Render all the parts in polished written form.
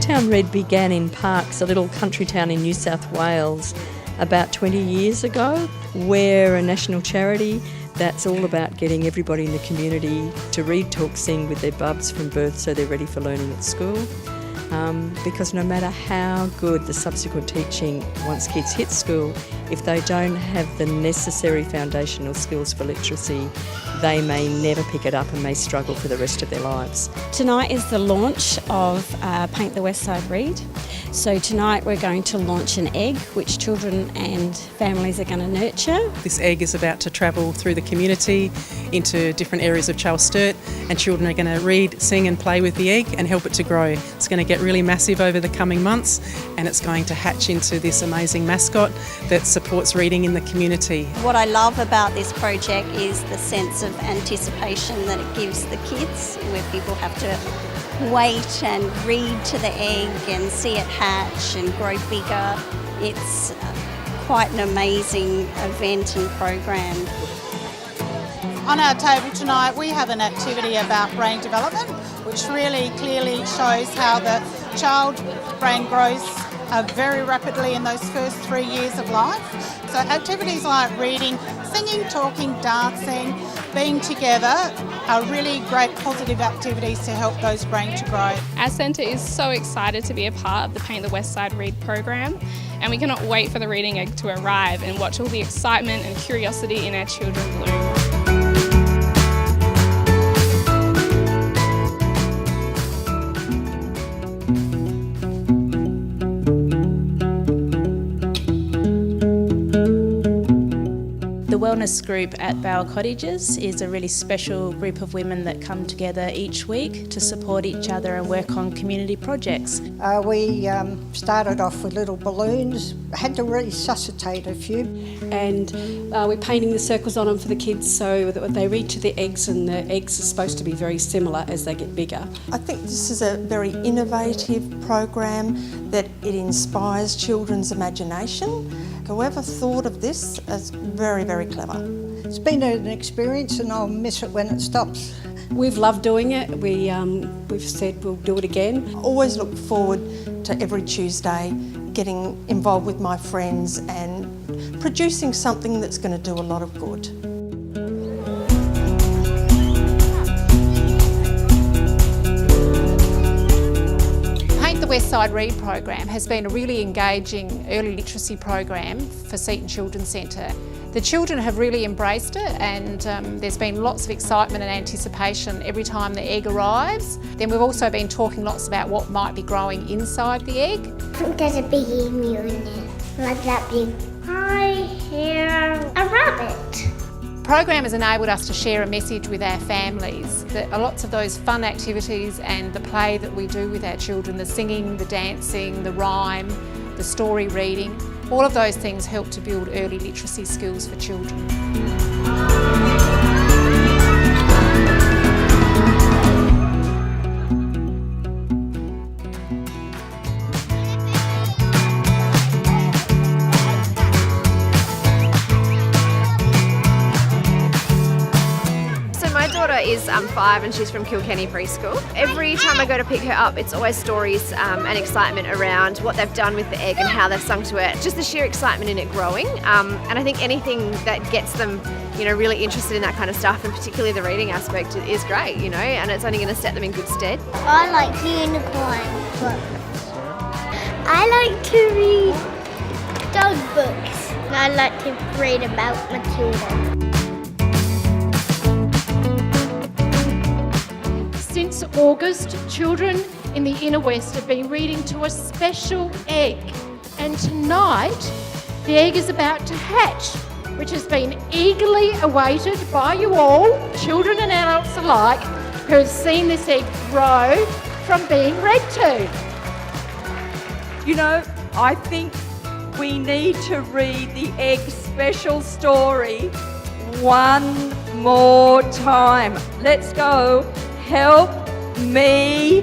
Town REaD began in Parks, a little country town in New South Wales, about 20 years ago. We're a national charity that's all about getting everybody in the community to read, talk, sing with their bubs from birth so they're ready for learning at school. Because no matter how good the subsequent teaching once kids hit school, if they don't have the necessary foundational skills for literacy, they may never pick it up and may struggle for the rest of their lives. Tonight is the launch of Paint the WestSide REaD. So tonight we're going to launch an egg which children and families are going to nurture. This egg is about to travel through the community into different areas of Charles Sturt, and children are going to read, sing and play with the egg and help it to grow. It's going to get really massive over the coming months, and it's going to hatch into this amazing mascot that supports reading in the community. What I love about this project is the sense of anticipation that it gives the kids, where people have to wait and read to the egg and see it hatch and grow bigger. It's quite an amazing event and program. On our table tonight we have an activity about brain development, which really clearly shows how the child brain grows very rapidly in those first 3 years of life. So activities like reading, singing, talking, dancing, being together are really great positive activities to help those brains to grow. Our centre is so excited to be a part of the Paint the WestSide REaD program, and we cannot wait for the reading egg to arrive and watch all the excitement and curiosity in our children bloom. The wellness group at Bower Cottages is a really special group of women that come together each week to support each other and work on community projects. We started off with little balloons, had to resuscitate a few. And we're painting the circles on them for the kids so that they read to the eggs, and the eggs are supposed to be very similar as they get bigger. I think this is a very innovative program that it inspires children's imagination. Whoever thought of this is very, very clever. It's been an experience and I'll miss it when it stops. We've loved doing it. We've said we'll do it again. I always look forward to every Tuesday getting involved with my friends and producing something that's going to do a lot of good. The WestSide REaD program has been a really engaging early literacy program for Seaton Children's Centre. The children have really embraced it, and there's been lots of excitement and anticipation every time the egg arrives. Then we've also been talking lots about what might be growing inside the egg. I think there's a big emu in there, like that big. I hear a rabbit. The program has enabled us to share a message with our families that lots of those fun activities and the play that we do with our children, the singing, the dancing, the rhyme, the story reading, all of those things help to build early literacy skills for children. My daughter is 5 and she's from Kilkenny Preschool. Every time I go to pick her up, it's always stories and excitement around what they've done with the egg and how they've sung to it. Just the sheer excitement in it growing. And I think anything that gets them, really interested in that kind of stuff, and particularly the reading aspect, is great, and it's only going to set them in good stead. I like unicorn books. I like to read dog books. I like to read about Matilda. Since August, children in the Inner West have been reading to a special egg, and tonight the egg is about to hatch, which has been eagerly awaited by you all, children and adults alike, who have seen this egg grow from being read to. I think we need to read the egg special story one more time. Let's go. Help me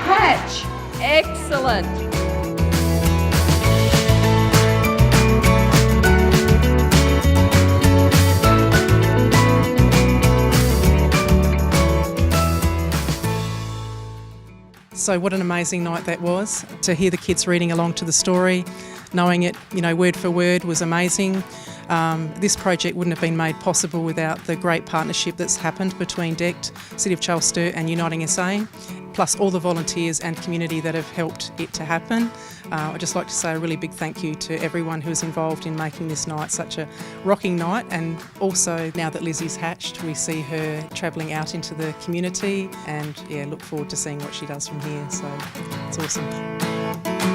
hatch. Excellent. So what an amazing night that was. To hear the kids reading along to the story, knowing it, word for word was amazing. This project wouldn't have been made possible without the great partnership that's happened between DECT, City of Charles Sturt and Uniting SA, plus all the volunteers and community that have helped it to happen. I'd just like to say a really big thank you to everyone who was involved in making this night such a rocking night, and also now that Lizzie's hatched, we see her travelling out into the community and look forward to seeing what she does from here, so it's awesome.